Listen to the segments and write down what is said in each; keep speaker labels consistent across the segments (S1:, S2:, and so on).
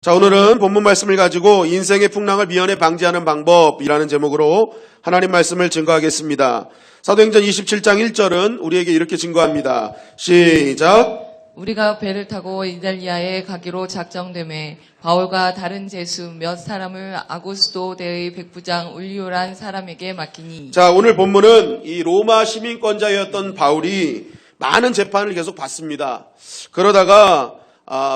S1: 자, 오늘은 본문 말씀을 가지고 인생의 풍랑을 미연에 방지하는 방법이라는 제목으로 하나님 말씀을 증거하겠습니다. 사도행전 27장 1절은 우리에게 이렇게 증거합니다. 시작.
S2: 우리가 배를 타고 이달리아에 가기로 작정되매 바울과 다른 제수 몇 사람을 아고스도 대의 백부장 울리오란 사람에게 맡기니.
S1: 자, 오늘 본문은 이 로마 시민권자였던 바울이 많은 재판을 계속 받습니다. 그러다가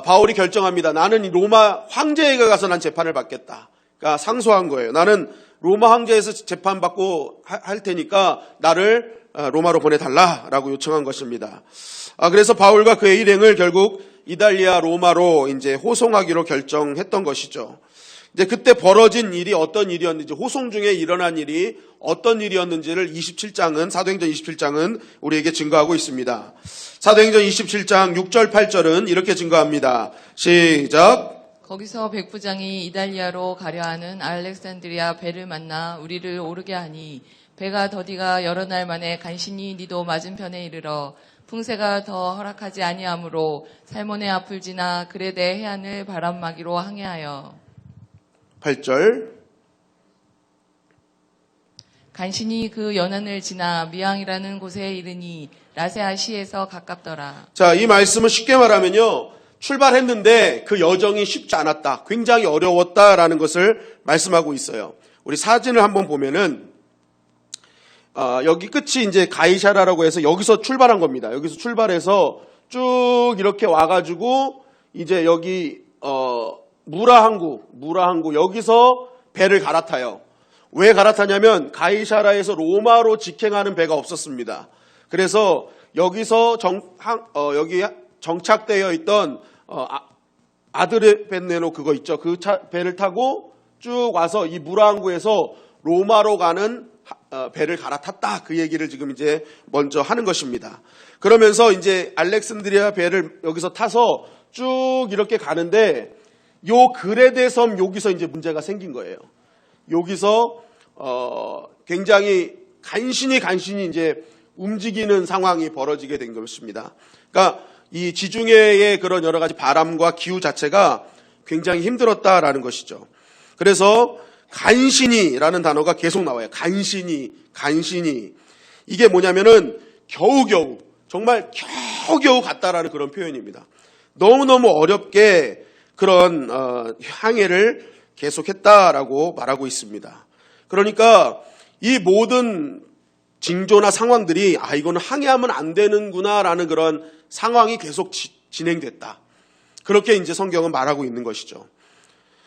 S1: 바울이 결정합니다. 나는 이 로마 황제에게 가서 난 재판을 받겠다. 그러니까 상소한 거예요. 나는 로마 황제에서 재판받고 할 테니까 나를 로마로 보내달라라고 요청한 것입니다. 그래서 바울과 그의 일행을 결국 이달리아 로마로 이제 호송하기로 결정했던 것이죠. 이제 그때 벌어진 일이 어떤 일이었는지, 호송 중에 일어난 일이 어떤 일이었는지를 사도행전 27장은 우리에게 증거하고 있습니다. 사도행전 27장 6절 8절은 이렇게 증거합니다. 시작.
S2: 거기서 백부장이 이달리아로 가려 하는 알렉산드리아 배를 만나 우리를 오르게 하니 배가 더디가 여러 날 만에 간신히 니도 맞은편에 이르러 풍세가 더 허락하지 아니하므로 살몬의 앞을 지나 그레데 해안을 바람막이로 항해하여
S1: 8절.
S2: 간신히 그 연안을 지나 미앙이라는 곳에 이르니 라세아시에서 가깝더라.
S1: 자, 이 말씀은 쉽게 말하면요, 출발했는데 그 여정이 쉽지 않았다, 굉장히 어려웠다라는 것을 말씀하고 있어요. 우리 사진을 한번 보면은 여기 끝이 이제 가이사라라고 해서 여기서 출발한 겁니다. 여기서 출발해서 쭉 이렇게 와가지고 이제 여기 무라 항구 여기서 배를 갈아타요. 왜 갈아타냐면 가이사라에서 로마로 직행하는 배가 없었습니다. 그래서 여기서 여기 정착되어 있던 아드레벤네노 그거 있죠. 그 배를 타고 쭉 와서 이 무라 항구에서 로마로 가는 배를 갈아탔다. 그 얘기를 지금 이제 먼저 하는 것입니다. 그러면서 이제 알렉산드리아 배를 여기서 타서 쭉 이렇게 가는데 요 그레데 섬 여기서 이제 문제가 생긴 거예요. 여기서 굉장히 간신히 이제 움직이는 상황이 벌어지게 된 것입니다. 그러니까 이 지중해의 그런 여러 가지 바람과 기후 자체가 굉장히 힘들었다라는 것이죠. 그래서 간신히라는 단어가 계속 나와요. 간신히. 이게 뭐냐면은 겨우겨우, 정말 겨우겨우 갔다라는 그런 표현입니다. 너무너무 어렵게 그런 항해를 계속했다라고 말하고 있습니다. 그러니까 이 모든 징조나 상황들이 이거는 항해하면 안 되는구나라는 그런 상황이 계속 진행됐다. 그렇게 이제 성경은 말하고 있는 것이죠.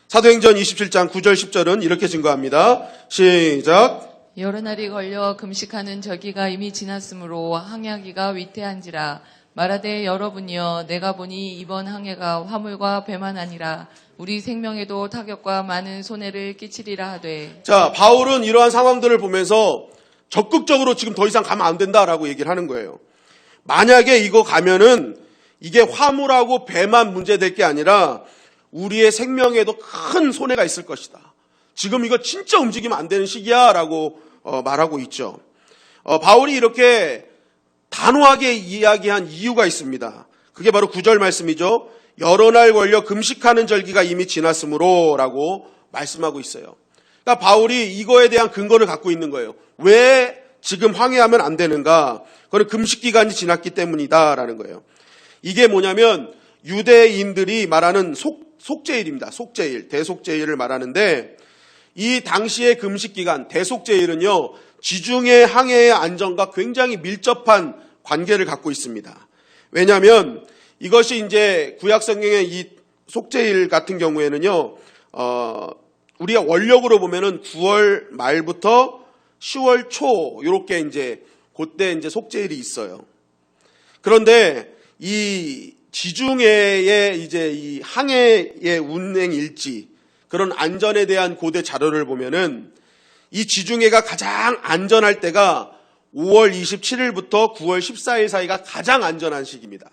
S1: 사도행전 27장 9절 10절은 이렇게 증거합니다. 시작.
S2: 여러 날이 걸려 금식하는 절기가 이미 지났으므로 항해하기가 위태한지라. 말하되 여러분이여 내가 보니 이번 항해가 화물과 배만 아니라 우리 생명에도 타격과 많은 손해를 끼치리라 하되.
S1: 자, 바울은 이러한 상황들을 보면서 적극적으로 지금 더 이상 가면 안 된다라고 얘기를 하는 거예요. 만약에 이거 가면은 이게 화물하고 배만 문제될 게 아니라 우리의 생명에도 큰 손해가 있을 것이다. 지금 이거 진짜 움직이면 안 되는 시기야 라고 말하고 있죠. 바울이 이렇게 단호하게 이야기한 이유가 있습니다. 그게 바로 9절 말씀이죠. 여러 날 걸려 금식하는 절기가 이미 지났으므로 라고 말씀하고 있어요. 그러니까 바울이 이거에 대한 근거를 갖고 있는 거예요. 왜 지금 항해하면 안 되는가? 그건 금식 기간이 지났기 때문이다라는 거예요. 이게 뭐냐면 유대인들이 말하는 속죄일입니다. 속죄일, 대속죄일을 말하는데 이 당시의 금식 기간, 대속죄일은요, 지중해 항해의 안전과 굉장히 밀접한 관계를 갖고 있습니다. 왜냐하면 이것이 이제 구약 성경의 이 속죄일 같은 경우에는요, 우리가 원력으로 보면은 9월 말부터 10월 초 이렇게 이제 그때 이제 속죄일이 있어요. 그런데 이 지중해의 이제 이 항해의 운행 일지, 그런 안전에 대한 고대 자료를 보면은 이 지중해가 가장 안전할 때가 5월 27일부터 9월 14일 사이가 가장 안전한 시기입니다.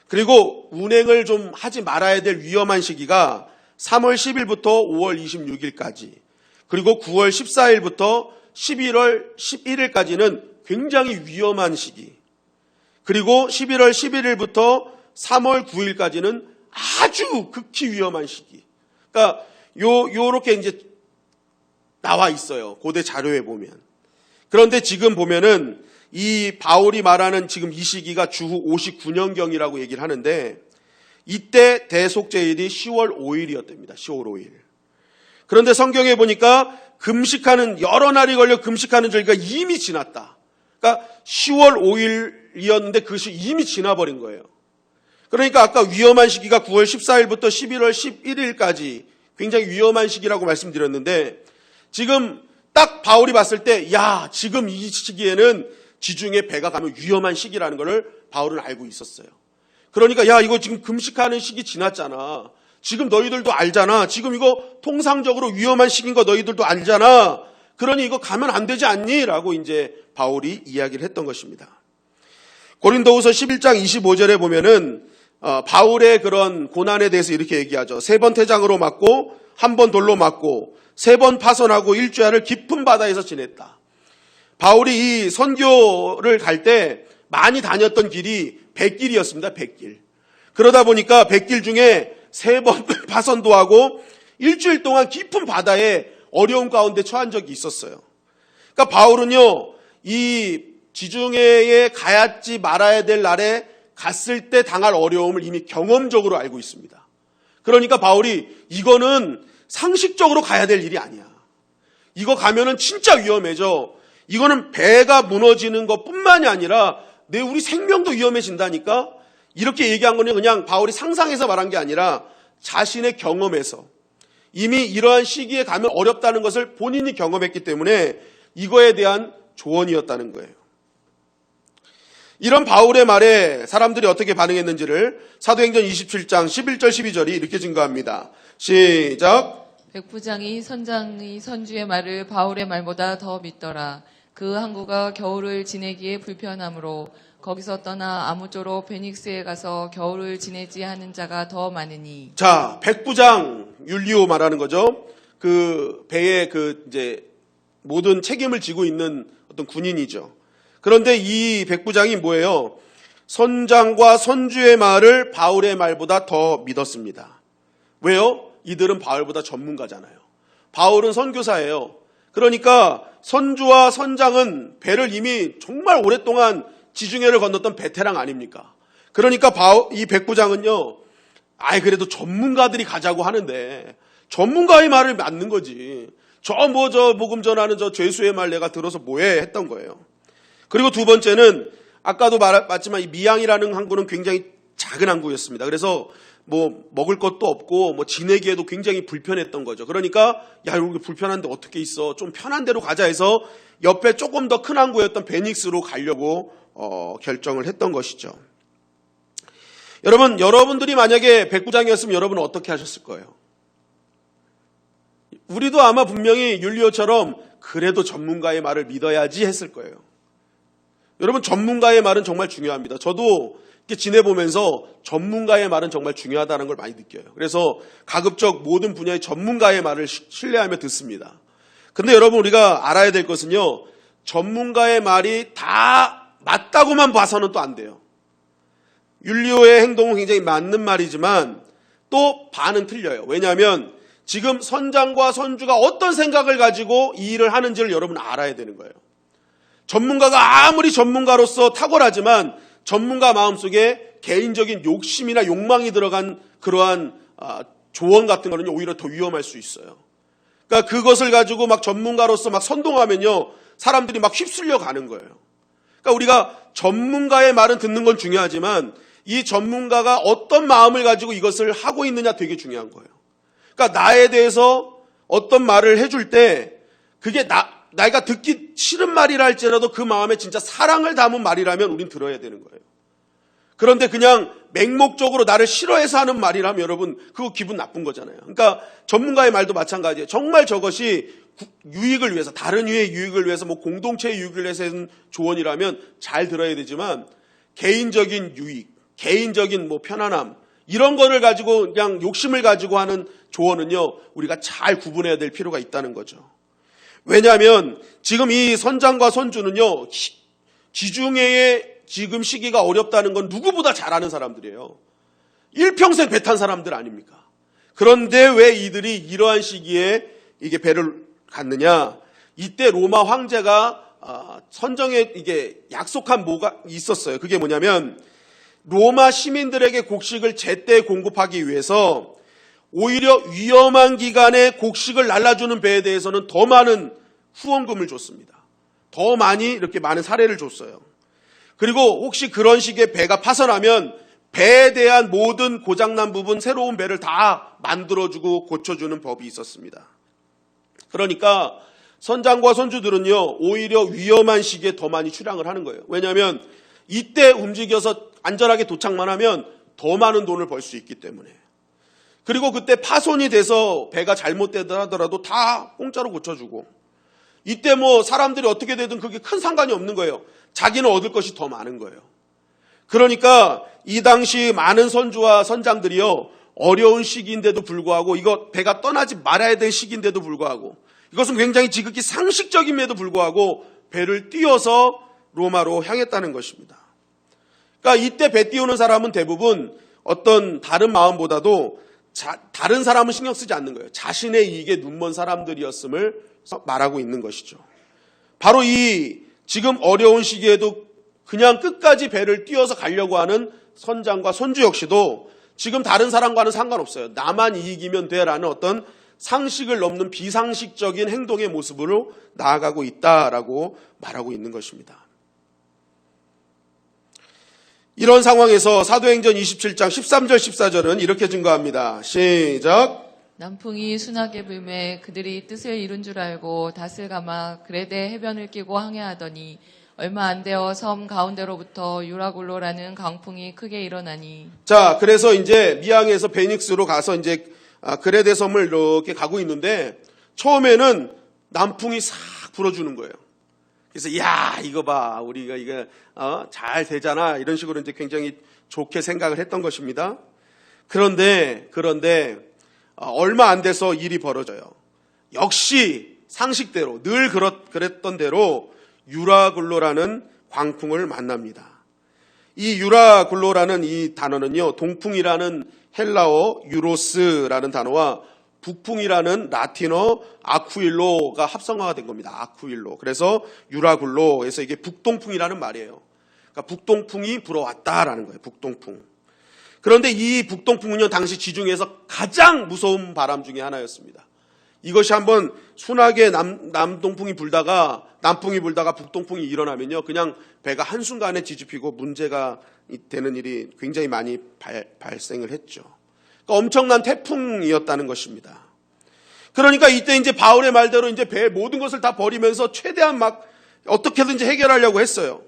S1: 그리고 운행을 좀 하지 말아야 될 위험한 시기가 3월 10일부터 5월 26일까지, 그리고 9월 14일부터 11월 11일까지는 굉장히 위험한 시기, 그리고 11월 11일부터 3월 9일까지는 아주 극히 위험한 시기. 그러니까 요렇게 이제 나와 있어요. 고대 자료에 보면. 그런데 지금 보면은 이 바울이 말하는 지금 이 시기가 주후 59년경이라고 얘기를 하는데 이때 대속죄일이 10월 5일이었답니다. 10월 5일. 그런데 성경에 보니까 금식하는 여러 날이 걸려 금식하는 절기가 이미 지났다. 그러니까 10월 5일이었는데 그것이 이미 지나버린 거예요. 그러니까 아까 위험한 시기가 9월 14일부터 11월 11일까지 굉장히 위험한 시기라고 말씀드렸는데 지금 딱 바울이 봤을 때 야, 지금 이 시기에는 지중해 배가 가면 위험한 시기라는 것을 바울은 알고 있었어요. 그러니까 야, 이거 지금 금식하는 시기 지났잖아. 지금 너희들도 알잖아. 지금 이거 통상적으로 위험한 시기인 거 너희들도 알잖아. 그러니 이거 가면 안 되지 않니? 라고 이제 바울이 이야기를 했던 것입니다. 고린도후서 11장 25절에 보면은 바울의 그런 고난에 대해서 이렇게 얘기하죠. 3번 태장으로 맞고 1번 돌로 맞고 3번 파손하고 일주야를 깊은 바다에서 지냈다. 바울이 이 선교를 갈 때 많이 다녔던 길이 100길이었습니다. 100길. 그러다 보니까 100길 중에 3번 파손도 하고 일주일 동안 깊은 바다에 어려움 가운데 처한 적이 있었어요. 그러니까 바울은요, 이 지중해에 가야지 말아야 될 날에 갔을 때 당할 어려움을 이미 경험적으로 알고 있습니다. 그러니까 바울이 이거는 상식적으로 가야 될 일이 아니야. 이거 가면은 진짜 위험해져. 이거는 배가 무너지는 것뿐만이 아니라 우리 생명도 위험해진다니까. 이렇게 얘기한 거는 그냥 바울이 상상해서 말한 게 아니라 자신의 경험에서 이미 이러한 시기에 가면 어렵다는 것을 본인이 경험했기 때문에 이거에 대한 조언이었다는 거예요. 이런 바울의 말에 사람들이 어떻게 반응했는지를 사도행전 27장 11절 12절이 이렇게 증거합니다. 시작.
S2: 백부장이 선장의 선주의 말을 바울의 말보다 더 믿더라. 그 항구가 겨울을 지내기에 불편하므로 거기서 떠나 아무쪼록 베닉스에 가서 겨울을 지내지 하는 자가 더 많으니.
S1: 자, 백부장 율리오 말하는 거죠. 그 배의 그 이제 모든 책임을 지고 있는 어떤 군인이죠. 그런데 이 백부장이 뭐예요? 선장과 선주의 말을 바울의 말보다 더 믿었습니다. 왜요? 이들은 바울보다 전문가잖아요. 바울은 선교사예요. 그러니까 선주와 선장은 배를 이미 정말 오랫동안 지중해를 건넜던 베테랑 아닙니까? 그러니까 이 백부장은요, 그래도 전문가들이 가자고 하는데 전문가의 말을 맞는 거지. 저 복음 전하는 저 죄수의 말 내가 들어서 뭐해 했던 거예요. 그리고 두 번째는 아까도 말했지만 이 미양이라는 항구는 굉장히 작은 항구였습니다. 그래서 뭐 먹을 것도 없고 뭐 지내기에도 굉장히 불편했던 거죠. 그러니까 야, 여기 불편한데 어떻게 있어? 좀 편한 데로 가자 해서 옆에 조금 더 큰 항구였던 베닉스로 가려고 결정을 했던 것이죠. 여러분들이 만약에 백부장이었으면 여러분은 어떻게 하셨을 거예요? 우리도 아마 분명히 율리오처럼 그래도 전문가의 말을 믿어야지 했을 거예요. 여러분, 전문가의 말은 정말 중요합니다. 저도 이렇게 지내보면서 전문가의 말은 정말 중요하다는 걸 많이 느껴요. 그래서 가급적 모든 분야의 전문가의 말을 신뢰하며 듣습니다. 근데 여러분, 우리가 알아야 될 것은요, 전문가의 말이 다 맞다고만 봐서는 또 안 돼요. 율리오의 행동은 굉장히 맞는 말이지만 또 반은 틀려요. 왜냐하면 지금 선장과 선주가 어떤 생각을 가지고 이 일을 하는지를 여러분 알아야 되는 거예요. 전문가가 아무리 전문가로서 탁월하지만 전문가 마음속에 개인적인 욕심이나 욕망이 들어간 그러한 조언 같은 거는 오히려 더 위험할 수 있어요. 그러니까 그것을 가지고 막 전문가로서 막 선동하면요, 사람들이 막 휩쓸려 가는 거예요. 그러니까 우리가 전문가의 말은 듣는 건 중요하지만 이 전문가가 어떤 마음을 가지고 이것을 하고 있느냐 되게 중요한 거예요. 그러니까 나에 대해서 어떤 말을 해줄 때 그게 내가 듣기 싫은 말이라 할지라도 그 마음에 진짜 사랑을 담은 말이라면 우린 들어야 되는 거예요. 그런데 그냥 맹목적으로 나를 싫어해서 하는 말이라면 여러분 그거 기분 나쁜 거잖아요. 그러니까 전문가의 말도 마찬가지예요. 정말 저것이 유익을 위해서, 다른 이의 유익을 위해서, 뭐 공동체의 유익을 위해서 하는 조언이라면 잘 들어야 되지만 개인적인 유익, 개인적인 뭐 편안함 이런 거를 가지고 그냥 욕심을 가지고 하는 조언은요, 우리가 잘 구분해야 될 필요가 있다는 거죠. 왜냐하면 지금 이 선장과 선주는요, 지중해의 지금 시기가 어렵다는 건 누구보다 잘 아는 사람들이에요. 일평생 배 탄 사람들 아닙니까? 그런데 왜 이들이 이러한 시기에 이게 배를 갔느냐? 이때 로마 황제가 선정에 이게 약속한 뭐가 있었어요. 그게 뭐냐면 로마 시민들에게 곡식을 제때 공급하기 위해서 오히려 위험한 기간에 곡식을 날라주는 배에 대해서는 더 많은 후원금을 줬습니다. 더 많이 이렇게 많은 사례를 줬어요. 그리고 혹시 그런 식의 배가 파손하면 배에 대한 모든 고장난 부분, 새로운 배를 다 만들어주고 고쳐주는 법이 있었습니다. 그러니까 선장과 선주들은요, 오히려 위험한 시기에 더 많이 출항을 하는 거예요. 왜냐하면 이때 움직여서 안전하게 도착만 하면 더 많은 돈을 벌 수 있기 때문에. 그리고 그때 파손이 돼서 배가 잘못되다 하더라도 다 공짜로 고쳐주고, 이때 뭐 사람들이 어떻게 되든 그게 큰 상관이 없는 거예요. 자기는 얻을 것이 더 많은 거예요. 그러니까 이 당시 많은 선주와 선장들이요, 어려운 시기인데도 불구하고, 이거 배가 떠나지 말아야 될 시기인데도 불구하고, 이것은 굉장히 지극히 상식적임에도 불구하고 배를 띄워서 로마로 향했다는 것입니다. 그러니까 이때 배 띄우는 사람은 대부분 어떤 다른 마음보다도 다른 사람은 신경 쓰지 않는 거예요. 자신의 이익에 눈먼 사람들이었음을 말하고 있는 것이죠. 바로 이 지금 어려운 시기에도 그냥 끝까지 배를 띄워서 가려고 하는 선장과 선주 역시도 지금 다른 사람과는 상관없어요. 나만 이익이면 돼라는 어떤 상식을 넘는 비상식적인 행동의 모습으로 나아가고 있다라고 말하고 있는 것입니다. 이런 상황에서 사도행전 27장 13절 14절은 이렇게 증거합니다. 시작.
S2: 남풍이 순하게 불매 그들이 뜻을 이룬 줄 알고 닷을 감아 그레데 해변을 끼고 항해하더니 얼마 안 되어 섬 가운데로부터 유라굴로라는 강풍이 크게 일어나니. 자,
S1: 그래서 이제 미항에서 베닉스로 가서 이제 그레데 섬을 이렇게 가고 있는데 처음에는 남풍이 싹 불어주는 거예요. 그래서 야 이거 봐 우리가 이거 잘 되잖아 이런 식으로 이제 굉장히 좋게 생각을 했던 것입니다. 그런데 얼마 안 돼서 일이 벌어져요. 역시 상식대로 늘 그랬던 대로 유라굴로라는 광풍을 만납니다. 이 유라굴로라는 이 단어는요, 동풍이라는 헬라어 유로스라는 단어와 북풍이라는 라틴어 아쿠일로가 합성화가 된 겁니다. 아쿠일로. 그래서 유라굴로에서 이게 북동풍이라는 말이에요. 그러니까 북동풍이 불어왔다라는 거예요. 북동풍. 그런데 이 북동풍은요, 당시 지중해에서 가장 무서운 바람 중에 하나였습니다. 이것이 한번 순하게 남풍이 불다가 북동풍이 일어나면요, 그냥 배가 한순간에 뒤집히고 문제가 되는 일이 굉장히 많이 발생을 했죠. 그러니까 엄청난 태풍이었다는 것입니다. 그러니까 이때 이제 바울의 말대로 이제 배의 모든 것을 다 버리면서 최대한 막 어떻게든지 해결하려고 했어요.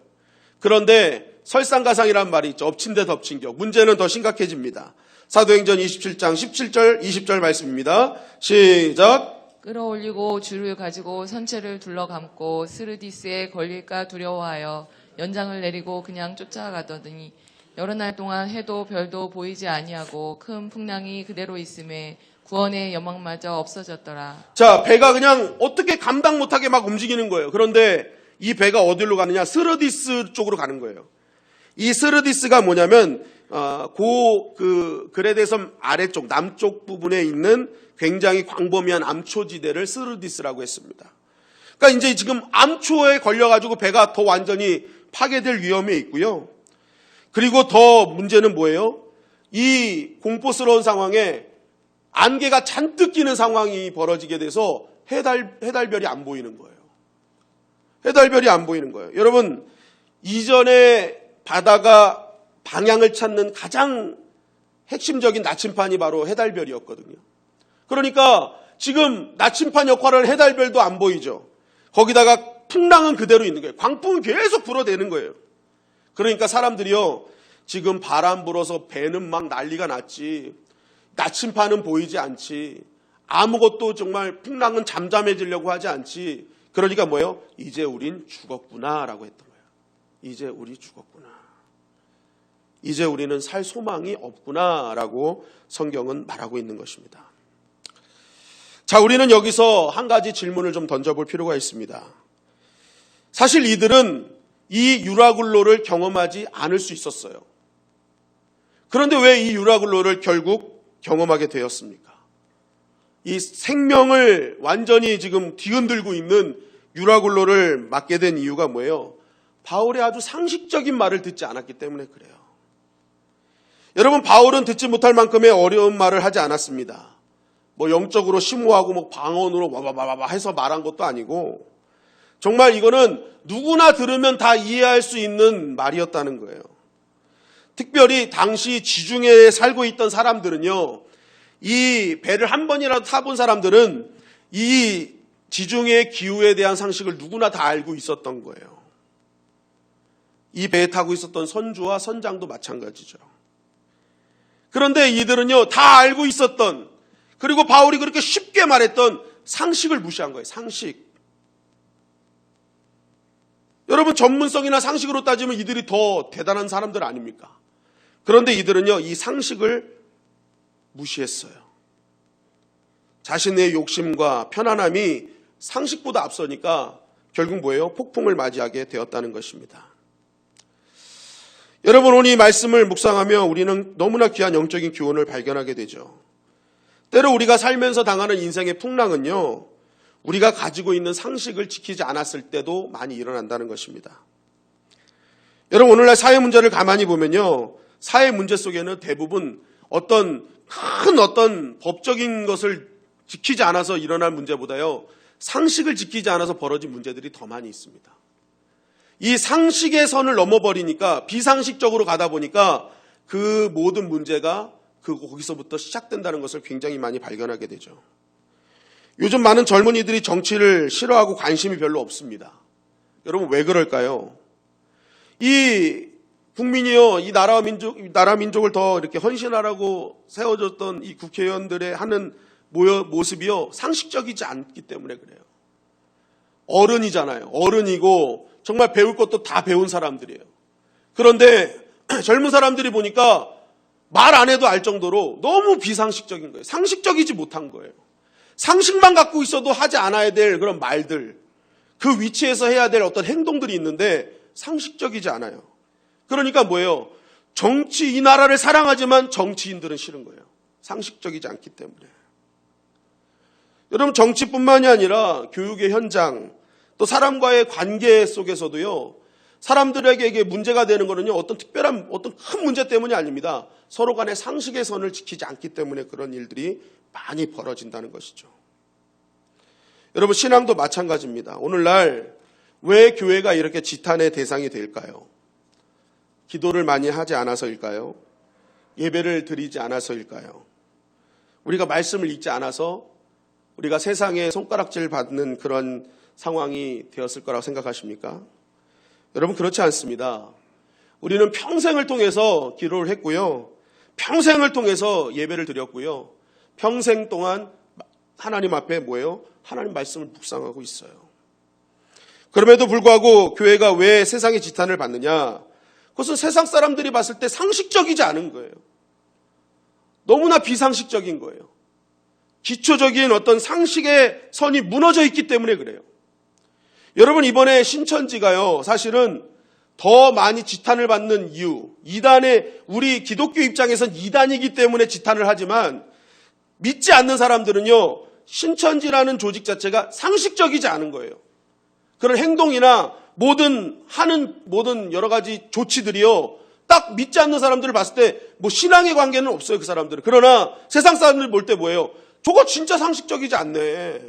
S1: 그런데 설상가상이라는 말이 있죠. 엎친 데 덮친 격. 문제는 더 심각해집니다. 사도행전 27장 17절 20절 말씀입니다. 시작.
S2: 끌어올리고 줄을 가지고 선체를 둘러감고 스르디스에 걸릴까 두려워하여 연장을 내리고 그냥 쫓아가더니 여러 날 동안 해도 별도 보이지 아니하고 큰 풍랑이 그대로 있음에 구원의 여망마저 없어졌더라.
S1: 자, 배가 그냥 어떻게 감당 못하게 막 움직이는 거예요. 그런데 이 배가 어디로 가느냐? 스르디스 쪽으로 가는 거예요. 이 스르디스가 뭐냐면 그레데 섬 아래쪽 남쪽 부분에 있는 굉장히 광범위한 암초지대를 스르디스라고 했습니다. 그러니까 이제 지금 암초에 걸려가지고 배가 더 완전히 파괴될 위험에 있고요. 그리고 더 문제는 뭐예요? 이 공포스러운 상황에 안개가 잔뜩 끼는 상황이 벌어지게 돼서 해달별이 안 보이는 거예요. 해달별이 안 보이는 거예요. 여러분, 이전에 바다가 방향을 찾는 가장 핵심적인 나침판이 바로 해달별이었거든요. 그러니까 지금 나침판 역할을 해달별도 안 보이죠. 거기다가 풍랑은 그대로 있는 거예요. 광풍은 계속 불어대는 거예요. 그러니까 사람들이요, 지금 바람 불어서 배는 막 난리가 났지, 나침판은 보이지 않지, 아무것도 정말 풍랑은 잠잠해지려고 하지 않지. 그러니까 뭐예요? 이제 우린 죽었구나 라고 했던 거예요. 이제 우리 죽었구나. 이제 우리는 살 소망이 없구나 라고 성경은 말하고 있는 것입니다. 자, 우리는 여기서 한 가지 질문을 좀 던져볼 필요가 있습니다. 사실 이들은 이 유라굴로를 경험하지 않을 수 있었어요. 그런데 왜 이 유라굴로를 결국 경험하게 되었습니까? 이 생명을 완전히 지금 뒤흔들고 있는 유라굴로를 맞게 된 이유가 뭐예요? 바울의 아주 상식적인 말을 듣지 않았기 때문에 그래요. 여러분, 바울은 듣지 못할 만큼의 어려운 말을 하지 않았습니다. 뭐 영적으로 심오하고 뭐 방언으로 와와와와 해서 말한 것도 아니고, 정말 이거는 누구나 들으면 다 이해할 수 있는 말이었다는 거예요. 특별히 당시 지중해에 살고 있던 사람들은요, 이 배를 한 번이라도 타본 사람들은 이 지중해의 기후에 대한 상식을 누구나 다 알고 있었던 거예요. 이 배에 타고 있었던 선주와 선장도 마찬가지죠. 그런데 이들은요, 다 알고 있었던, 그리고 바울이 그렇게 쉽게 말했던 상식을 무시한 거예요. 상식. 여러분, 전문성이나 상식으로 따지면 이들이 더 대단한 사람들 아닙니까? 그런데 이들은요, 이 상식을 무시했어요. 자신의 욕심과 편안함이 상식보다 앞서니까 결국 뭐예요? 폭풍을 맞이하게 되었다는 것입니다. 여러분, 오늘 이 말씀을 묵상하며 우리는 너무나 귀한 영적인 교훈을 발견하게 되죠. 때로 우리가 살면서 당하는 인생의 풍랑은요, 우리가 가지고 있는 상식을 지키지 않았을 때도 많이 일어난다는 것입니다. 여러분, 오늘날 사회 문제를 가만히 보면요, 사회 문제 속에는 대부분 어떤 법적인 것을 지키지 않아서 일어날 문제보다요, 상식을 지키지 않아서 벌어진 문제들이 더 많이 있습니다. 이 상식의 선을 넘어버리니까 비상식적으로 가다 보니까 그 모든 문제가 거기서부터 시작된다는 것을 굉장히 많이 발견하게 되죠. 요즘 많은 젊은이들이 정치를 싫어하고 관심이 별로 없습니다. 여러분, 왜 그럴까요? 이 국민이요, 이 나라 민족을 더 이렇게 헌신하라고 세워졌던 이 국회의원들의 하는 모습이요, 상식적이지 않기 때문에 그래요. 어른이잖아요. 어른이고 정말 배울 것도 다 배운 사람들이에요. 그런데 젊은 사람들이 보니까 말 안 해도 알 정도로 너무 비상식적인 거예요. 상식적이지 못한 거예요. 상식만 갖고 있어도 하지 않아야 될 그런 말들, 그 위치에서 해야 될 어떤 행동들이 있는데 상식적이지 않아요. 그러니까 뭐예요? 이 나라를 사랑하지만 정치인들은 싫은 거예요. 상식적이지 않기 때문에. 여러분, 정치뿐만이 아니라 교육의 현장, 또 사람과의 관계 속에서도요, 사람들에게 이게 문제가 되는 거는요, 어떤 큰 문제 때문이 아닙니다. 서로 간의 상식의 선을 지키지 않기 때문에 그런 일들이 많이 벌어진다는 것이죠. 여러분, 신앙도 마찬가지입니다. 오늘날 왜 교회가 이렇게 지탄의 대상이 될까요? 기도를 많이 하지 않아서일까요? 예배를 드리지 않아서일까요? 우리가 말씀을 읽지 않아서 우리가 세상에 손가락질 받는 그런 상황이 되었을 거라고 생각하십니까? 여러분, 그렇지 않습니다. 우리는 평생을 통해서 기도를 했고요. 평생을 통해서 예배를 드렸고요. 평생 동안 하나님 앞에 뭐예요? 하나님 말씀을 묵상하고 있어요. 그럼에도 불구하고 교회가 왜 세상의 지탄을 받느냐? 그것은 세상 사람들이 봤을 때 상식적이지 않은 거예요. 너무나 비상식적인 거예요. 기초적인 어떤 상식의 선이 무너져 있기 때문에 그래요. 여러분, 이번에 신천지가요, 사실은 더 많이 지탄을 받는 이유, 우리 기독교 입장에선 이단이기 때문에 지탄을 하지만 믿지 않는 사람들은요, 신천지라는 조직 자체가 상식적이지 않은 거예요. 그런 행동이나 하는 모든 여러 가지 조치들이요, 딱 믿지 않는 사람들을 봤을 때 뭐 신앙의 관계는 없어요, 그 사람들은. 그러나 세상 사람들 볼 때 뭐예요? 저거 진짜 상식적이지 않네.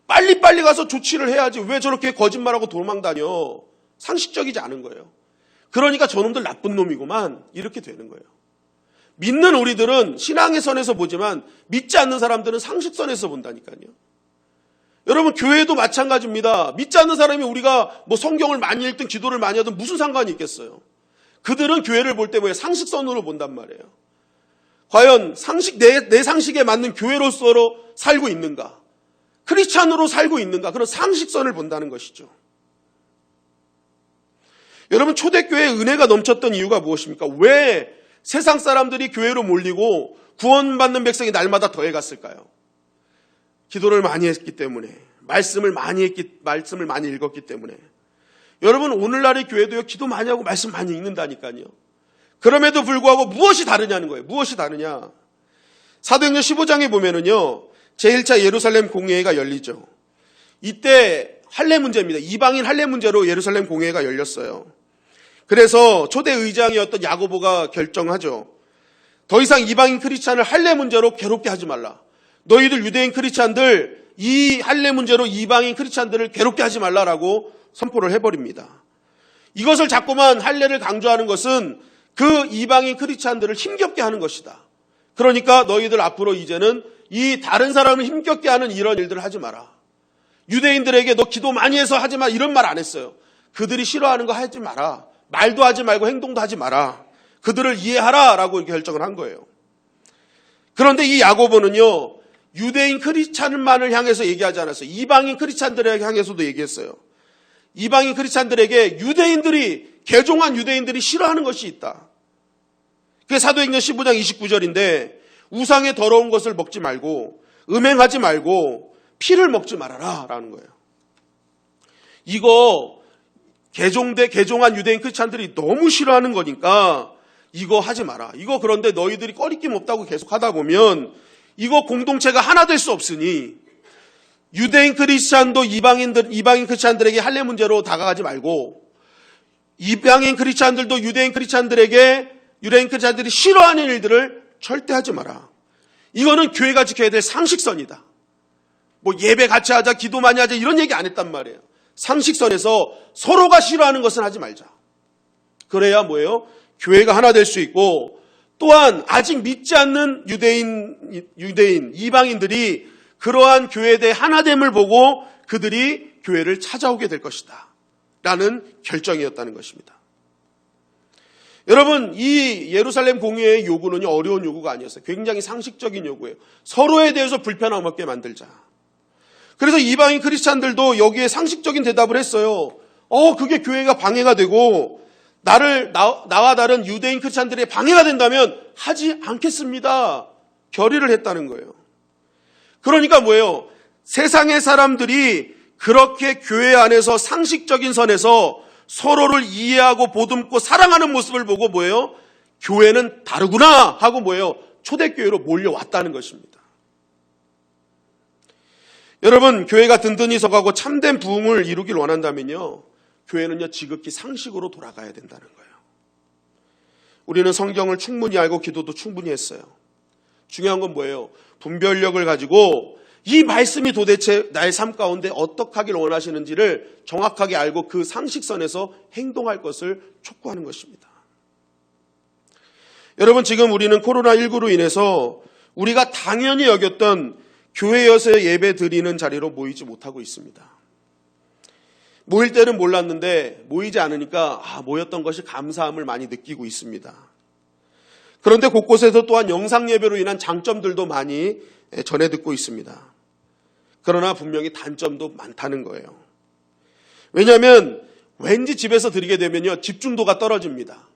S1: 빨리빨리 가서 조치를 해야지. 왜 저렇게 거짓말하고 도망다녀? 상식적이지 않은 거예요. 그러니까 저놈들 나쁜 놈이구만. 이렇게 되는 거예요. 믿는 우리들은 신앙의 선에서 보지만 믿지 않는 사람들은 상식선에서 본다니까요. 여러분, 교회도 마찬가지입니다. 믿지 않는 사람이 우리가 뭐 성경을 많이 읽든 기도를 많이 하든 무슨 상관이 있겠어요. 그들은 교회를 볼 때 상식선으로 본단 말이에요. 과연 내 상식에 맞는 교회로서 살고 있는가? 크리스찬으로 살고 있는가? 그런 상식선을 본다는 것이죠. 여러분, 초대교회에 은혜가 넘쳤던 이유가 무엇입니까? 왜 세상 사람들이 교회로 몰리고 구원받는 백성이 날마다 더해갔을까요? 기도를 많이 했기 때문에, 말씀을 많이 읽었기 때문에. 여러분, 오늘날의 교회도요, 기도 많이 하고 말씀 많이 읽는다니까요. 그럼에도 불구하고 무엇이 다르냐는 거예요. 무엇이 다르냐. 사도행전 15장에 보면은요, 제1차 예루살렘 공회가 열리죠. 이때 할례 문제입니다. 이방인 할례 문제로 예루살렘 공회가 열렸어요. 그래서 초대 의장이었던 야고보가 결정하죠. 더 이상 이방인 크리스찬을 할례 문제로 괴롭게 하지 말라. 너희들 유대인 크리스찬들 이 할례 문제로 이방인 크리스찬들을 괴롭게 하지 말라라고 선포를 해버립니다. 이것을 자꾸만 할례를 강조하는 것은 그 이방인 크리스찬들을 힘겹게 하는 것이다. 그러니까 너희들 앞으로 이제는 이 다른 사람을 힘겹게 하는 이런 일들을 하지 마라. 유대인들에게 너 기도 많이 해서 하지 마 이런 말 안 했어요. 그들이 싫어하는 거 하지 마라. 말도 하지 말고 행동도 하지 마라. 그들을 이해하라라고 결정을 한 거예요. 그런데 이 야고보는요, 유대인 크리스찬만을 향해서 얘기하지 않았어요. 이방인 크리스찬들에게 향해서도 얘기했어요. 이방인 크리스찬들에게 유대인들이, 개종한 유대인들이 싫어하는 것이 있다. 그게 사도행전 15장 29절인데 우상의 더러운 것을 먹지 말고 음행하지 말고 피를 먹지 말아라 라는 거예요. 이거 개종한 유대인 크리스찬들이 너무 싫어하는 거니까 이거 하지 마라. 이거 그런데 너희들이 꺼리낌 없다고 계속 하다 보면 이거 공동체가 하나 될 수 없으니 유대인 크리스찬도 이방인 크리스찬들에게 할례 문제로 다가가지 말고 이방인 크리스찬들도 유대인 크리스찬들이 싫어하는 일들을 절대 하지 마라. 이거는 교회가 지켜야 될 상식선이다. 뭐 예배 같이 하자, 기도 많이 하자 이런 얘기 안 했단 말이에요. 상식선에서 서로가 싫어하는 것은 하지 말자. 그래야 뭐예요? 교회가 하나 될 수 있고 또한 아직 믿지 않는 유대인, 이방인들이 그러한 교회에 대해 하나됨을 보고 그들이 교회를 찾아오게 될 것이다. 라는 결정이었다는 것입니다. 여러분, 이 예루살렘 공회의 요구는 어려운 요구가 아니었어요. 굉장히 상식적인 요구예요. 서로에 대해서 불편함 없게 만들자. 그래서 이방인 크리스찬들도 여기에 상식적인 대답을 했어요. 그게 교회가 방해가 되고 나와 다른 유대인 크리스찬들의 방해가 된다면 하지 않겠습니다. 결의를 했다는 거예요. 그러니까 뭐예요? 세상의 사람들이 그렇게 교회 안에서 상식적인 선에서 서로를 이해하고 보듬고 사랑하는 모습을 보고 뭐예요? 교회는 다르구나 하고 뭐예요? 초대교회로 몰려왔다는 것입니다. 여러분, 교회가 든든히 서가고 참된 부흥을 이루길 원한다면요, 교회는요 지극히 상식으로 돌아가야 된다는 거예요. 우리는 성경을 충분히 알고 기도도 충분히 했어요. 중요한 건 뭐예요? 분별력을 가지고 이 말씀이 도대체 나의 삶 가운데 어떻게 하길 원하시는지를 정확하게 알고 그 상식선에서 행동할 것을 촉구하는 것입니다. 여러분, 지금 우리는 코로나19로 인해서 우리가 당연히 여겼던 교회에서 예배 드리는 자리로 모이지 못하고 있습니다. 모일 때는 몰랐는데 모이지 않으니까 모였던 것이 감사함을 많이 느끼고 있습니다. 그런데 곳곳에서 또한 영상 예배로 인한 장점들도 많이 전해 듣고 있습니다. 그러나 분명히 단점도 많다는 거예요. 왜냐하면 왠지 집에서 드리게 되면요 집중도가 떨어집니다.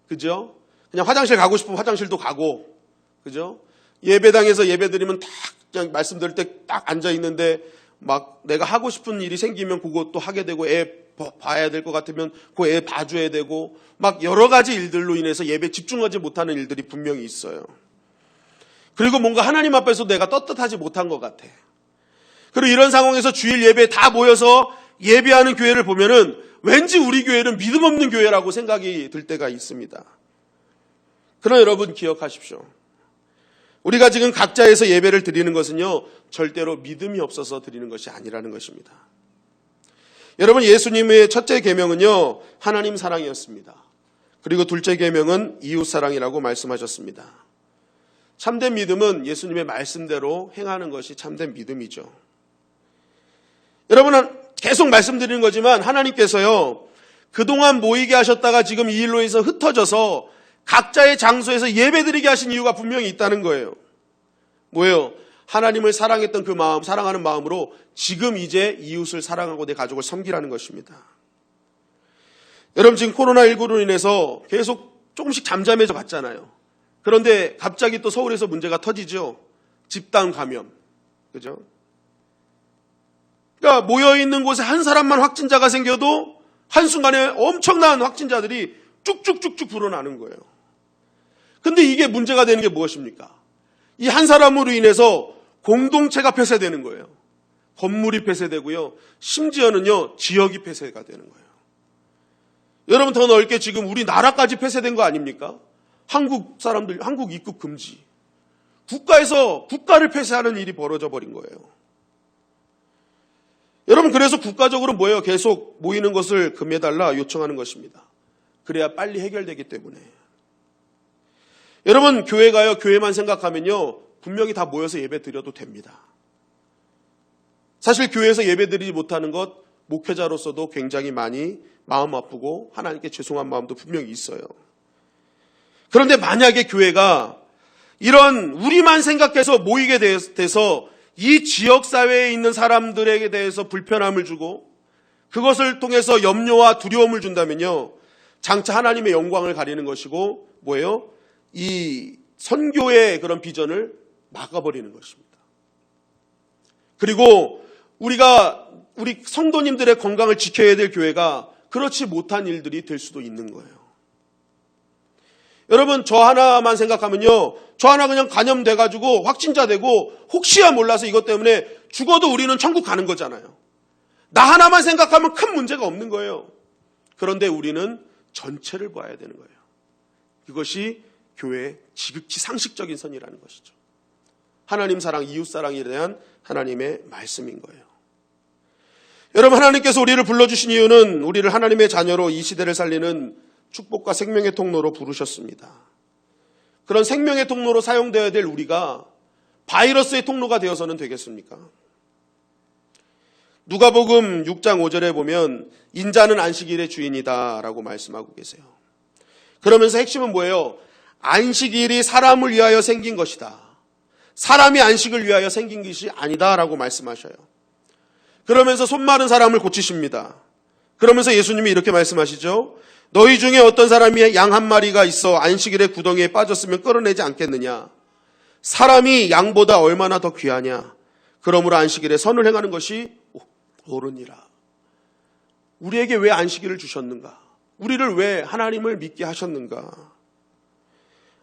S1: 그죠? 그냥 화장실 가고 싶으면 화장실도 가고, 그죠? 예배당에서 예배 드리면 딱 그냥 말씀 드릴 때 딱 앉아 있는데 막 내가 하고 싶은 일이 생기면 그것도 하게 되고 애 봐야 될 것 같으면 그 애 봐줘야 되고 막 여러 가지 일들로 인해서 예배에 집중하지 못하는 일들이 분명히 있어요. 그리고 뭔가 하나님 앞에서 내가 떳떳하지 못한 것 같아. 그리고 이런 상황에서 주일 예배에 다 모여서 예배하는 교회를 보면은 왠지 우리 교회는 믿음 없는 교회라고 생각이 들 때가 있습니다. 그러나 여러분 기억하십시오. 우리가 지금 각자에서 예배를 드리는 것은요 절대로 믿음이 없어서 드리는 것이 아니라는 것입니다. 여러분, 예수님의 첫째 계명은요 하나님 사랑이었습니다. 그리고 둘째 계명은 이웃 사랑이라고 말씀하셨습니다. 참된 믿음은 예수님의 말씀대로 행하는 것이 참된 믿음이죠. 여러분은 계속 말씀드리는 거지만 하나님께서요 그동안 모이게 하셨다가 지금 이 일로 해서 흩어져서 각자의 장소에서 예배드리게 하신 이유가 분명히 있다는 거예요. 뭐예요? 하나님을 사랑했던 그 마음, 사랑하는 마음으로 지금 이제 이웃을 사랑하고 내 가족을 섬기라는 것입니다. 여러분, 지금 코로나19로 인해서 계속 조금씩 잠잠해져 갔잖아요. 그런데 갑자기 또 서울에서 문제가 터지죠. 집단 감염. 그죠? 그러니까 모여있는 곳에 한 사람만 확진자가 생겨도 한순간에 엄청난 확진자들이 쭉쭉쭉쭉 불어나는 거예요. 근데 이게 문제가 되는 게 무엇입니까? 이 한 사람으로 인해서 공동체가 폐쇄되는 거예요. 건물이 폐쇄되고요. 심지어는요, 지역이 폐쇄가 되는 거예요. 여러분, 더 넓게 지금 우리나라까지 폐쇄된 거 아닙니까? 한국 사람들, 한국 입국 금지. 국가에서 국가를 폐쇄하는 일이 벌어져 버린 거예요. 여러분, 그래서 국가적으로 뭐예요? 계속 모이는 것을 금해달라 요청하는 것입니다. 그래야 빨리 해결되기 때문에. 여러분, 교회가요, 교회만 생각하면요, 분명히 다 모여서 예배 드려도 됩니다. 사실 교회에서 예배 드리지 못하는 것, 목회자로서도 굉장히 많이 마음 아프고 하나님께 죄송한 마음도 분명히 있어요. 그런데 만약에 교회가 이런 우리만 생각해서 모이게 돼서 이 지역사회에 있는 사람들에게 대해서 불편함을 주고 그것을 통해서 염려와 두려움을 준다면요, 장차 하나님의 영광을 가리는 것이고 뭐예요? 이 선교의 그런 비전을 막아버리는 것입니다. 그리고 우리 성도님들의 건강을 지켜야 될 교회가 그렇지 못한 일들이 될 수도 있는 거예요. 여러분, 저 하나만 생각하면요, 저 하나 그냥 감염돼가지고 확진자 되고 혹시야 몰라서 이것 때문에 죽어도 우리는 천국 가는 거잖아요. 나 하나만 생각하면 큰 문제가 없는 거예요. 그런데 우리는 전체를 봐야 되는 거예요. 이것이 교회의 지극히 상식적인 선이라는 것이죠. 하나님 사랑, 이웃 사랑에 대한 하나님의 말씀인 거예요. 여러분, 하나님께서 우리를 불러주신 이유는 우리를 하나님의 자녀로 이 시대를 살리는 축복과 생명의 통로로 부르셨습니다. 그런 생명의 통로로 사용되어야 될 우리가 바이러스의 통로가 되어서는 되겠습니까? 누가복음 6장 5절에 보면 인자는 안식일의 주인이다 라고 말씀하고 계세요. 그러면서 핵심은 뭐예요? 안식일이 사람을 위하여 생긴 것이다. 사람이 안식을 위하여 생긴 것이 아니다 라고 말씀하셔요. 그러면서 손 마른 사람을 고치십니다. 그러면서 예수님이 이렇게 말씀하시죠. 너희 중에 어떤 사람이 양 한 마리가 있어 안식일의 구덩이에 빠졌으면 끌어내지 않겠느냐. 사람이 양보다 얼마나 더 귀하냐. 그러므로 안식일에 선을 행하는 것이 옳으니라. 우리에게 왜 안식일을 주셨는가? 우리를 왜 하나님을 믿게 하셨는가?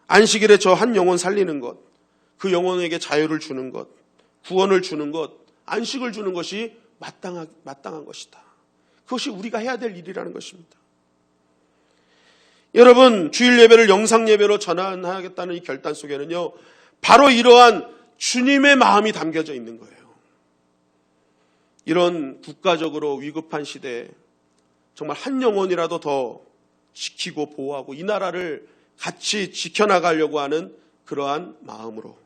S1: 안식일에 저 한 영혼 살리는 것, 그 영혼에게 자유를 주는 것, 구원을 주는 것, 안식을 주는 것이 마땅한 것이다. 그것이 우리가 해야 될 일이라는 것입니다. 여러분, 주일 예배를 영상 예배로 전환하겠다는 이 결단 속에는요, 바로 이러한 주님의 마음이 담겨져 있는 거예요. 이런 국가적으로 위급한 시대에 정말 한 영혼이라도 더 지키고 보호하고 이 나라를 같이 지켜나가려고 하는 그러한 마음으로,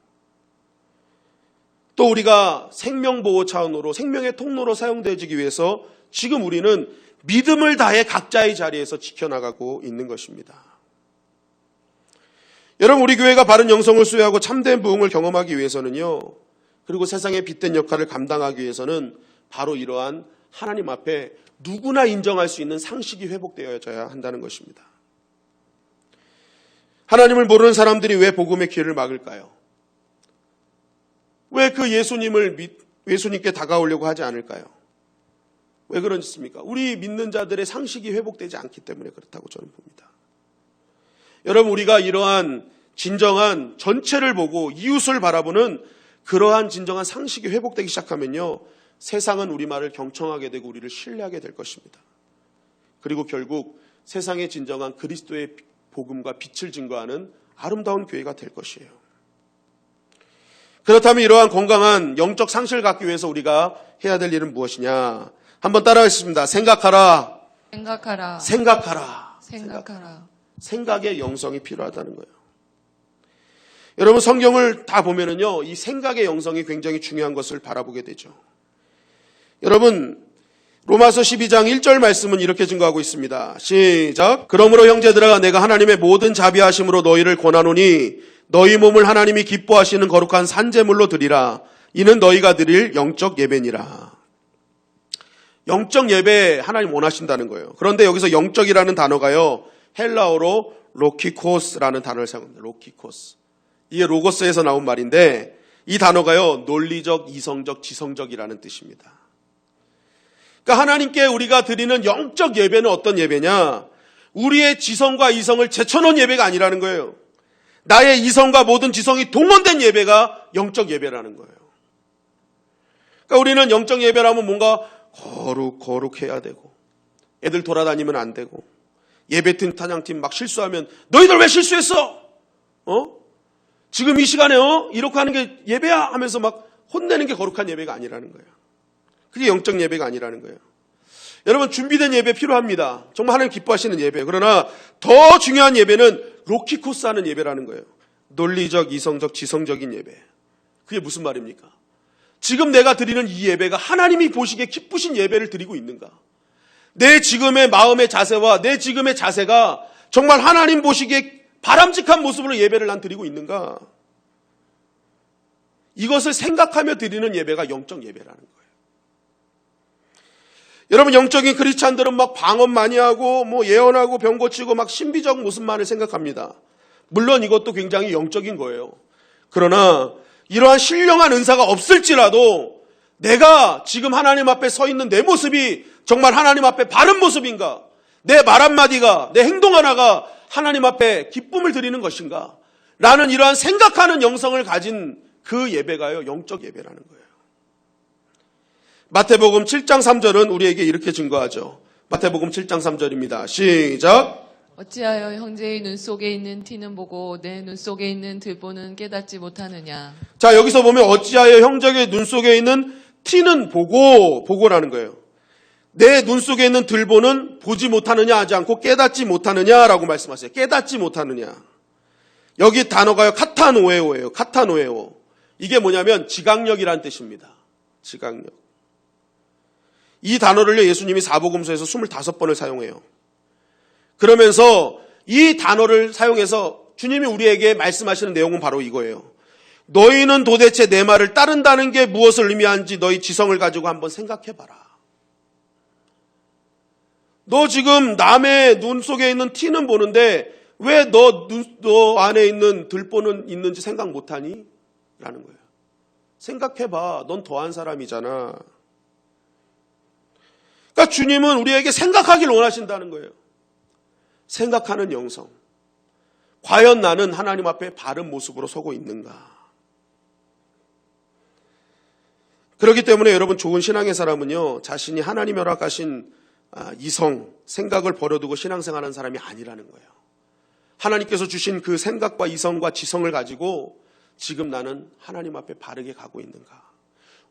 S1: 또 우리가 생명보호 차원으로 생명의 통로로 사용되어지기 위해서 지금 우리는 믿음을 다해 각자의 자리에서 지켜나가고 있는 것입니다. 여러분, 우리 교회가 바른 영성을 수여하고 참된 부흥을 경험하기 위해서는요, 그리고 세상의 빛된 역할을 감당하기 위해서는 바로 이러한 하나님 앞에 누구나 인정할 수 있는 상식이 회복되어져야 한다는 것입니다. 하나님을 모르는 사람들이 왜 복음의 기회를 막을까요? 왜 그 예수님께 다가오려고 하지 않을까요? 왜 그렇습니까? 우리 믿는 자들의 상식이 회복되지 않기 때문에 그렇다고 저는 봅니다. 여러분, 우리가 이러한 진정한 전체를 보고 이웃을 바라보는 그러한 진정한 상식이 회복되기 시작하면요, 세상은 우리 말을 경청하게 되고 우리를 신뢰하게 될 것입니다. 그리고 결국 세상의 진정한 그리스도의 복음과 빛을 증거하는 아름다운 교회가 될 것이에요. 그렇다면 이러한 건강한 영적 상실을 갖기 위해서 우리가 해야 될 일은 무엇이냐? 한번 따라하겠습니다. 생각하라.
S2: 생각하라.
S1: 생각하라.
S2: 생각하라.
S1: 생각의 영성이 필요하다는 거예요. 여러분, 성경을 다 보면은요, 이 생각의 영성이 굉장히 중요한 것을 바라보게 되죠. 여러분, 로마서 12장 1절 말씀은 이렇게 증거하고 있습니다. 시작. 그러므로 형제들아, 내가 하나님의 모든 자비하심으로 너희를 권하노니 너희 몸을 하나님이 기뻐하시는 거룩한 산제물로 드리라. 이는 너희가 드릴 영적 예배니라. 영적 예배 하나님 원하신다는 거예요. 그런데 여기서 영적이라는 단어가요, 헬라어로 로키코스라는 단어를 사용합니다. 로키코스. 이게 로고스에서 나온 말인데 이 단어가요, 논리적, 이성적, 지성적이라는 뜻입니다. 그러니까 하나님께 우리가 드리는 영적 예배는 어떤 예배냐? 우리의 지성과 이성을 제쳐놓은 예배가 아니라는 거예요. 나의 이성과 모든 지성이 동원된 예배가 영적 예배라는 거예요. 그러니까 우리는 영적 예배라면 뭔가 거룩해야 되고, 애들 돌아다니면 안 되고, 예배팀 찬양팀 막 실수하면 너희들 왜 실수했어? 지금 이 시간에 이렇게 하는 게 예배야 하면서 막 혼내는 게 거룩한 예배가 아니라는 거예요. 그게 영적 예배가 아니라는 거예요. 여러분, 준비된 예배 필요합니다. 정말 하나님 기뻐하시는 예배예요. 그러나 더 중요한 예배는 로키코스 하는 예배라는 거예요. 논리적, 이성적, 지성적인 예배. 그게 무슨 말입니까? 지금 내가 드리는 이 예배가 하나님이 보시기에 기쁘신 예배를 드리고 있는가? 내 지금의 마음의 자세와 내 지금의 자세가 정말 하나님 보시기에 바람직한 모습으로 예배를 난 드리고 있는가? 이것을 생각하며 드리는 예배가 영적 예배라는 거예요. 여러분, 영적인 크리스찬들은 막 방언 많이 하고 뭐 예언하고 병 고치고 막 신비적 모습만을 생각합니다. 물론 이것도 굉장히 영적인 거예요. 그러나 이러한 신령한 은사가 없을지라도 내가 지금 하나님 앞에 서 있는 내 모습이 정말 하나님 앞에 바른 모습인가? 내 말 한마디가, 내 행동 하나가 하나님 앞에 기쁨을 드리는 것인가? 라는 이러한 생각하는 영성을 가진 그 예배가요, 영적 예배라는 거예요. 마태복음 7장 3절은 우리에게 이렇게 증거하죠. 마태복음 7장 3절입니다. 시작.
S2: 어찌하여 형제의 눈 속에 있는 티는 보고 내 눈 속에 있는 들보는 깨닫지 못하느냐.
S1: 자, 여기서 보면 어찌하여 형제의 눈 속에 있는 티는 보고라는 거예요. 내 눈 속에 있는 들보는 보지 못하느냐 하지 않고 깨닫지 못하느냐라고 말씀하세요. 깨닫지 못하느냐. 여기 단어가요, 카타노에오예요. 카타노에오. 이게 뭐냐면 지각력이란 뜻입니다. 지각력. 이 단어를 예수님이 사복음서에서 25번을 사용해요. 그러면서 이 단어를 사용해서 주님이 우리에게 말씀하시는 내용은 바로 이거예요. 너희는 도대체 내 말을 따른다는 게 무엇을 의미하는지 너희 지성을 가지고 한번 생각해봐라. 너 지금 남의 눈 속에 있는 티는 보는데 왜 너 안에 있는 들보는 있는지 생각 못하니? 라는 거예요. 생각해봐. 넌 더한 사람이잖아. 그러니까 주님은 우리에게 생각하길 원하신다는 거예요. 생각하는 영성. 과연 나는 하나님 앞에 바른 모습으로 서고 있는가? 그렇기 때문에 여러분, 좋은 신앙의 사람은요, 자신이 하나님이 허락하신 이성, 생각을 버려두고 신앙생활하는 사람이 아니라는 거예요. 하나님께서 주신 그 생각과 이성과 지성을 가지고 지금 나는 하나님 앞에 바르게 가고 있는가?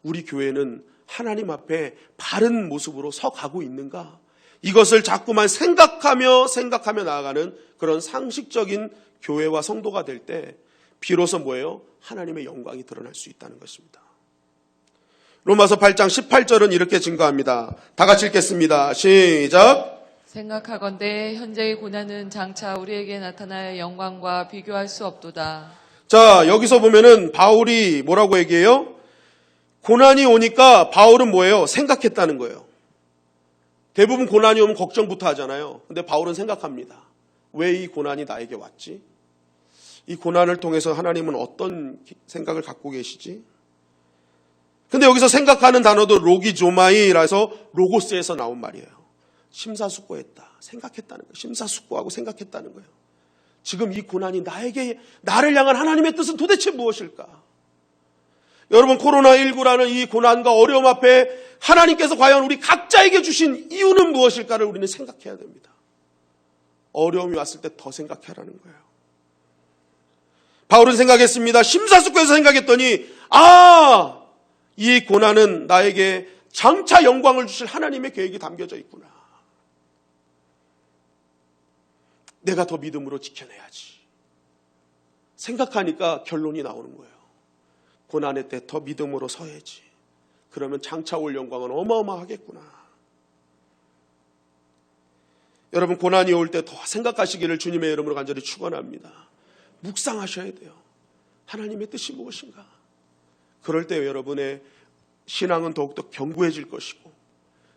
S1: 우리 교회는 하나님 앞에 바른 모습으로 서 가고 있는가? 이것을 자꾸만 생각하며 나아가는 그런 상식적인 교회와 성도가 될 때 비로소 뭐예요? 하나님의 영광이 드러날 수 있다는 것입니다. 로마서 8장 18절은 이렇게 증거합니다. 다 같이 읽겠습니다. 시작.
S2: 생각하건대 현재의 고난은 장차 우리에게 나타날 영광과 비교할 수 없도다.
S1: 자, 여기서 보면은 바울이 뭐라고 얘기해요? 고난이 오니까 바울은 뭐예요? 생각했다는 거예요. 대부분 고난이 오면 걱정부터 하잖아요. 근데 바울은 생각합니다. 왜 이 고난이 나에게 왔지? 이 고난을 통해서 하나님은 어떤 생각을 갖고 계시지? 근데 여기서 생각하는 단어도 로기조마이라서 로고스에서 나온 말이에요. 심사숙고했다. 생각했다는 거예요. 심사숙고하고 생각했다는 거예요. 지금 이 고난이 나를 향한 하나님의 뜻은 도대체 무엇일까? 여러분, 코로나19라는 이 고난과 어려움 앞에 하나님께서 과연 우리 각자에게 주신 이유는 무엇일까를 우리는 생각해야 됩니다. 어려움이 왔을 때 더 생각하라는 거예요. 바울은 생각했습니다. 심사숙고해서 생각했더니 이 고난은 나에게 장차 영광을 주실 하나님의 계획이 담겨져 있구나. 내가 더 믿음으로 지켜내야지. 생각하니까 결론이 나오는 거예요. 고난의 때 더 믿음으로 서야지. 그러면 장차 올 영광은 어마어마하겠구나. 여러분, 고난이 올 때 더 생각하시기를 주님의 이름으로 간절히 축원합니다. 묵상하셔야 돼요. 하나님의 뜻이 무엇인가? 그럴 때 여러분의 신앙은 더욱더 견고해질 것이고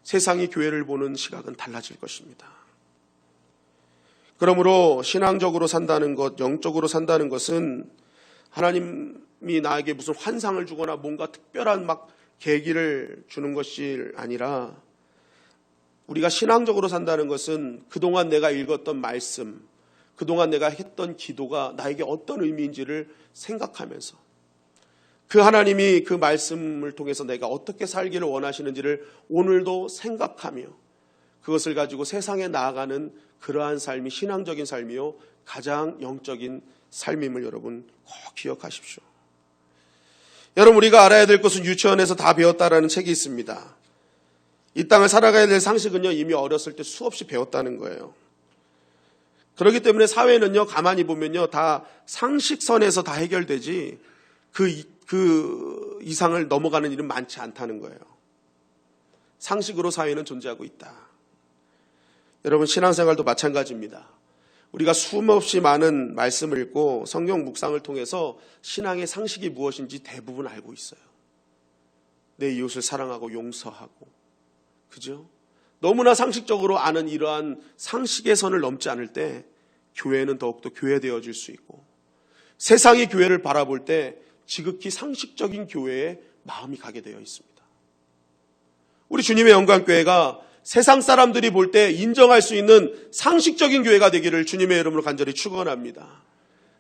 S1: 세상이 교회를 보는 시각은 달라질 것입니다. 그러므로 신앙적으로 산다는 것, 영적으로 산다는 것은 하나님이 나에게 무슨 환상을 주거나 뭔가 특별한 계기를 주는 것이 아니라 우리가 신앙적으로 산다는 것은 그동안 내가 읽었던 말씀, 그동안 내가 했던 기도가 나에게 어떤 의미인지를 생각하면서 그 하나님이 그 말씀을 통해서 내가 어떻게 살기를 원하시는지를 오늘도 생각하며 그것을 가지고 세상에 나아가는 그러한 삶이 신앙적인 삶이요 가장 영적인 삶임을 여러분 꼭 기억하십시오. 여러분, 우리가 알아야 될 것은 유치원에서 다 배웠다라는 책이 있습니다. 이 땅을 살아가야 될 상식은요 이미 어렸을 때 수없이 배웠다는 거예요. 그렇기 때문에 사회는요 가만히 보면요 다 상식선에서 다 해결되지 그 이상을 넘어가는 일은 많지 않다는 거예요. 상식으로 사회는 존재하고 있다. 여러분, 신앙생활도 마찬가지입니다. 우리가 수없이 많은 말씀을 읽고 성경 묵상을 통해서 신앙의 상식이 무엇인지 대부분 알고 있어요. 내 이웃을 사랑하고 용서하고, 그죠? 너무나 상식적으로 아는 이러한 상식의 선을 넘지 않을 때 교회는 더욱더 교회되어질 수 있고, 세상이 교회를 바라볼 때 지극히 상식적인 교회에 마음이 가게 되어 있습니다. 우리 주님의 영광교회가 세상 사람들이 볼 때 인정할 수 있는 상식적인 교회가 되기를 주님의 이름으로 간절히 축원합니다.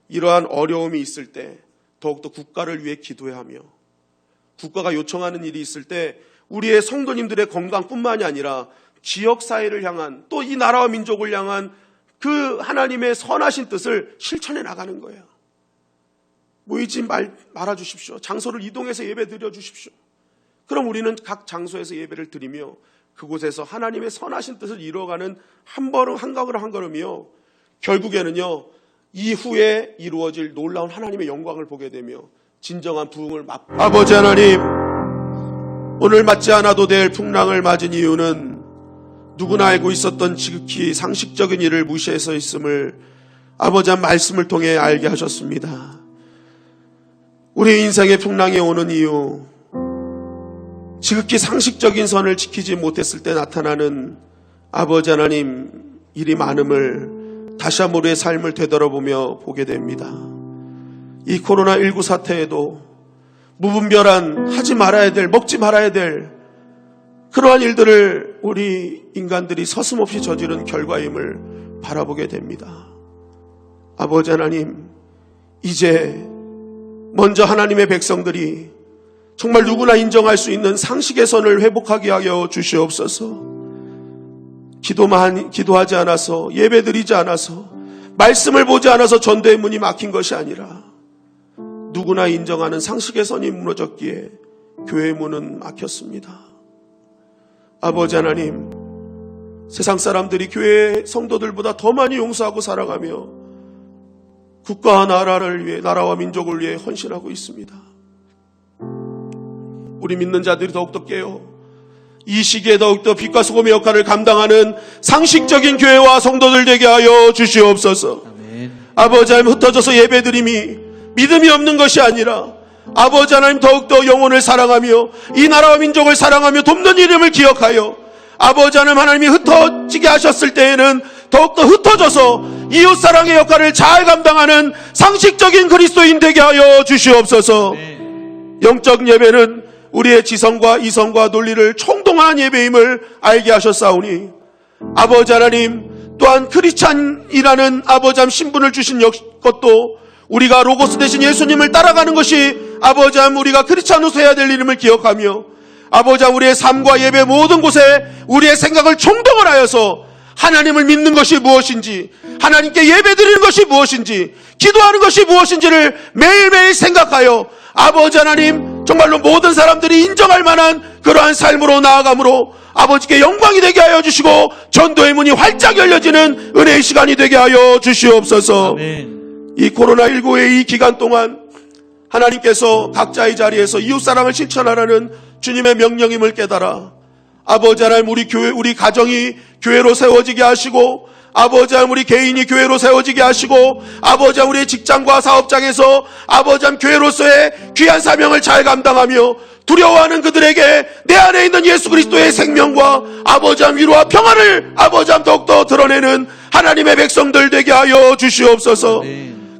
S1: 이러한 어려움이 있을 때 더욱더 국가를 위해 기도해야 하며, 국가가 요청하는 일이 있을 때 우리의 성도님들의 건강뿐만이 아니라 지역사회를 향한, 또 이 나라와 민족을 향한 그 하나님의 선하신 뜻을 실천해 나가는 거예요. 모이지 말아주십시오. 장소를 이동해서 예배 드려주십시오. 그럼 우리는 각 장소에서 예배를 드리며 그곳에서 하나님의 선하신 뜻을 이루어가는 한 걸음이요, 결국에는요 이후에 이루어질 놀라운 하나님의 영광을 보게 되며 진정한 부흥을 맛보게. 아버지 하나님, 오늘 맞지 않아도 될 풍랑을 맞은 이유는 누구나 알고 있었던 지극히 상식적인 일을 무시해서 있음을 아버지 한 말씀을 통해 알게 하셨습니다. 우리 인생의 풍랑이 오는 이유, 지극히 상식적인 선을 지키지 못했을 때 나타나는 아버지 하나님 일이 많음을 다시 한번 우리의 삶을 되돌아보며 보게 됩니다. 이 코로나19 사태에도 무분별한 하지 말아야 될, 먹지 말아야 될 그러한 일들을 우리 인간들이 서슴없이 저지른 결과임을 바라보게 됩니다. 아버지 하나님, 이제 먼저 하나님의 백성들이 정말 누구나 인정할 수 있는 상식의 선을 회복하게 하여 주시옵소서. 기도하지 않아서, 예배드리지 않아서, 말씀을 보지 않아서 전도의 문이 막힌 것이 아니라 누구나 인정하는 상식의 선이 무너졌기에 교회의 문은 막혔습니다. 아버지 하나님, 세상 사람들이 교회 성도들보다 더 많이 용서하고 사랑하며 국가와 나라를 위해, 나라와 민족을 위해 헌신하고 있습니다. 우리 믿는 자들이 더욱더 깨어 이 시기에 더욱더 빛과 소금의 역할을 감당하는 상식적인 교회와 성도들 되게 하여 주시옵소서. 아멘. 아버지 하나님, 흩어져서 예배드림이 믿음이 없는 것이 아니라 아버지 하나님 더욱더 영혼을 사랑하며 이 나라와 민족을 사랑하며 돕는 이름을 기억하여 아버지 하나님, 하나님이 흩어지게 하셨을 때에는 더욱더 흩어져서 이웃사랑의 역할을 잘 감당하는 상식적인 그리스도인 되게 하여 주시옵소서. 아멘. 영적 예배는 우리의 지성과 이성과 논리를 총동원한 예배임을 알게 하셨사오니 아버지 하나님, 또한 크리스찬이라는 아버지 하나님 신분을 주신 것도 우리가 로고스 대신 예수님을 따라가는 것이 아버지 하나님 우리가 크리스찬으로서 해야 될 일임을 기억하며 아버지 하나님, 우리의 삶과 예배 모든 곳에 우리의 생각을 총동원하여서 하나님을 믿는 것이 무엇인지, 하나님께 예배드리는 것이 무엇인지, 기도하는 것이 무엇인지를 매일매일 생각하여 아버지 하나님, 정말로 모든 사람들이 인정할 만한 그러한 삶으로 나아감으로 아버지께 영광이 되게 하여 주시고 전도의 문이 활짝 열려지는 은혜의 시간이 되게 하여 주시옵소서. 아멘. 이 코로나19의 이 기간 동안 하나님께서 각자의 자리에서 이웃사랑을 실천하라는 주님의 명령임을 깨달아 아버지 하나님, 우리 교회, 우리 가정이 교회로 세워지게 하시고 아버지 하나님, 우리 개인이 교회로 세워지게 하시고 아버지 하나님, 우리의 직장과 사업장에서 아버지 하나님, 교회로서의 귀한 사명을 잘 감당하며 두려워하는 그들에게 내 안에 있는 예수 그리스도의 생명과 아버지 하나님 위로와 평안을 아버지 하나님 더욱더 드러내는 하나님의 백성들 되게 하여 주시옵소서.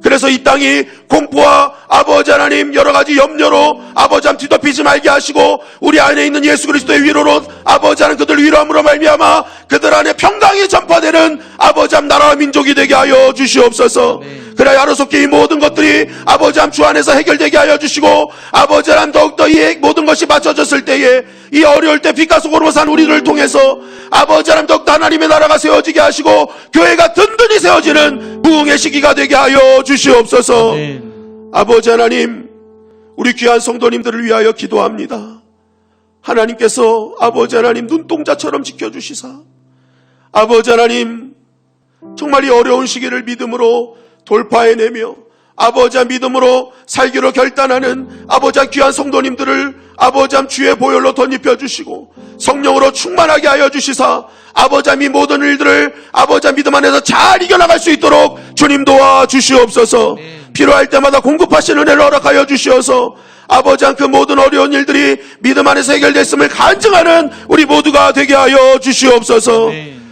S1: 그래서 이 땅이 공포와 아버지 하나님 여러 가지 염려로 아버지 하나님 뒤덮이지 말게 하시고 우리 안에 있는 예수 그리스도의 위로로 아버지 하나님 그들 위로함으로 말미암아 그들 안에 평강이 전파되는 아버지 하나님 나라와 민족이 되게 하여 주시옵소서. 그래야 하루속히 이 모든 것들이 아버지 하나님 주 안에서 해결되게 하여 주시고 아버지 하나님 더욱더 이 모든 것이 맞춰졌을 때에 이 어려울 때 빛과 속으로 산 우리를 통해서 아버지 하나님 더욱더 하나님의 나라가 세워지게 하시고 교회가 든든히 세워지는 부흥의 시기가 되게 하여 주시옵소서. 아버지 하나님 우리 귀한 성도님들을 위하여 기도합니다. 하나님께서 아버지 하나님 눈동자처럼 지켜주시사 아버지 하나님 정말 이 어려운 시기를 믿음으로 돌파해내며 아버지 믿음으로 살기로 결단하는 아버지 귀한 성도님들을 아버지 주의 보혈로 덧입혀 주시고 성령으로 충만하게 하여 주시사 아버지 이 모든 일들을 아버지 믿음 안에서 잘 이겨나갈 수 있도록 주님 도와 주시옵소서. 필요할 때마다 공급하시는 은혜를 허락하여 주시어서 아버지 그 모든 어려운 일들이 믿음 안에서 해결됐음을 간증하는 우리 모두가 되게 하여 주시옵소서.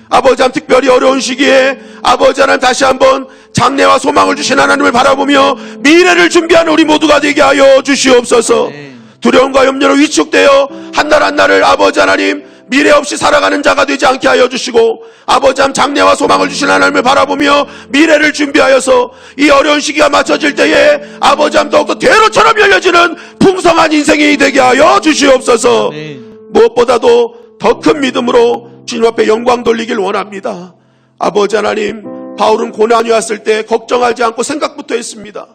S1: 아버지 특별히 어려운 시기에 아버지 하나님 다시 한번 장래와 소망을 주신 하나님을 바라보며 미래를 준비하는 우리 모두가 되게 하여 주시옵소서. 두려움과 염려로 위축되어 한날 한날을 아버지 하나님 미래 없이 살아가는 자가 되지 않게 하여 주시고 아버지 하나님 장래와 소망을 주신 하나님을 바라보며 미래를 준비하여서 이 어려운 시기가 맞춰질 때에 아버지 하나님 더욱더 대로처럼 열려지는 풍성한 인생이 되게 하여 주시옵소서. 무엇보다도 더 큰 믿음으로 주님 앞에 영광 돌리길 원합니다. 아버지 하나님 바울은 고난이 왔을 때 걱정하지 않고 생각부터 했습니다.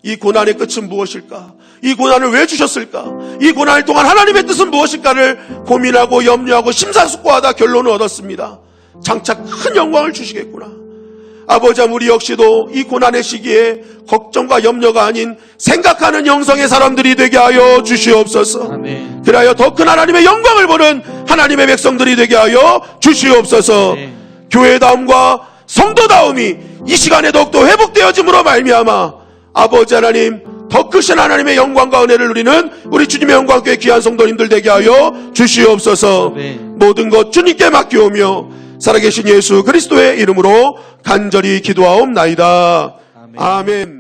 S1: 이 고난의 끝은 무엇일까? 이 고난을 왜 주셨을까? 이 고난을 통한 하나님의 뜻은 무엇일까를 고민하고 염려하고 심사숙고하다 결론을 얻었습니다. 장차 큰 영광을 주시겠구나. 아버지 우리 역시도 이 고난의 시기에 걱정과 염려가 아닌 생각하는 영성의 사람들이 되게 하여 주시옵소서. 아멘. 그리하여 더 큰 하나님의 영광을 보는 하나님의 백성들이 되게 하여 주시옵소서. 교회다움과 성도다움이 이 시간에 더욱더 회복되어짐으로 말미암아 아버지 하나님 더 크신 하나님의 영광과 은혜를 누리는 우리 주님의 영광교회 귀한 성도님들 되게 하여 주시옵소서. 아멘. 모든 것 주님께 맡기오며 살아계신 예수 그리스도의 이름으로 간절히 기도하옵나이다. 아멘. 아멘.